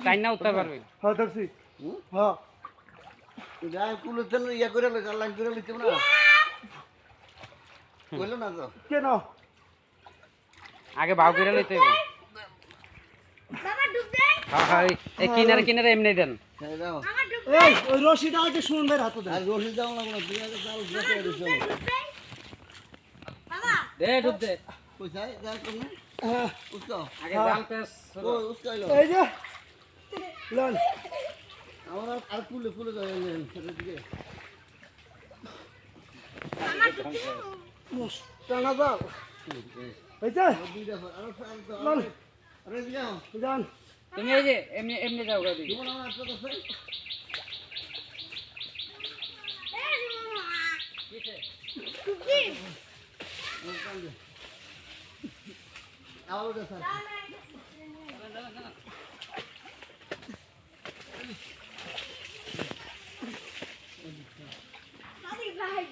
চাই না উঠতে পারবে হ্যাঁ ধরছি হ্যাঁ যাই কুলের জন্য ইয়া করে লো লাইন করে লিখতে না কইলো না তো কেন আগে ভাও করে লইতে হবে বাবা ডুব দেই হ্যাঁ হ্যাঁ এই কিনারে কিনারে এমনি দেন ছেড়ে দাও আমার ডুব এই ওই রশিটা আগে শুনুন ভাই হাতে দেন আর রশি দাও না কোনো দুই হাজার চাল বসে দিছো বাবা দে ডুব দে কইছাই যা তুমি হ্যাঁ উস্কো আগে জাল পেস ও উস্কাইলো এই যে লন আমরা আর কুলে কুলে যাই সেটা দিকে টানা দাও হয়েছে দুইটা লন আরে যাও যান তুমি এই যে এমনি এমনি যাও গাড়ি জীবন আমার আসতে তো ডুব দিই আওয়াজ স্যার আরে ভাই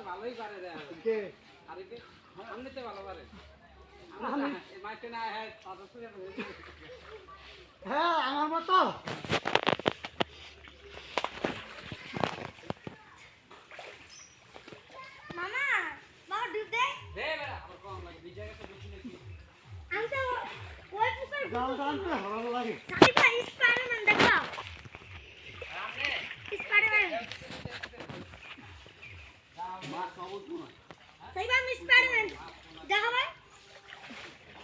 ভালোই পারে রে কে আরে কি আমনিতে ভালো পারে এই মাইতে না হ্যাঁ হ্যাঁ আমার মতো মামা বাবা ডুব দেই দে বেটা আমার কম লাগে বিজয় তো বেশি নাকি আমি তো ওই পুকুর গান টানতে ভালো লাগে সাকিব ভাই স্পাইডারম্যান দেখো স্পাইডারম্যান মা সবুজ না সাকিব আমি স্পাইডারম্যান দেখো ভাই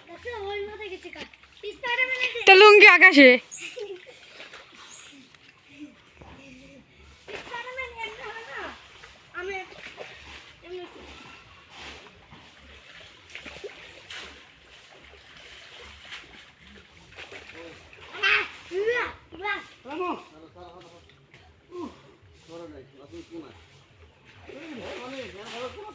দেখো ওই মতো গেছে কা স্পাইডারম্যান আছে লুঙ্গি আকাশে স্পাইডারম্যান এমন হয় না আমি এমনি রামো ধরো নাই আপনি কোনা মানে জ্ঞান ভালো করো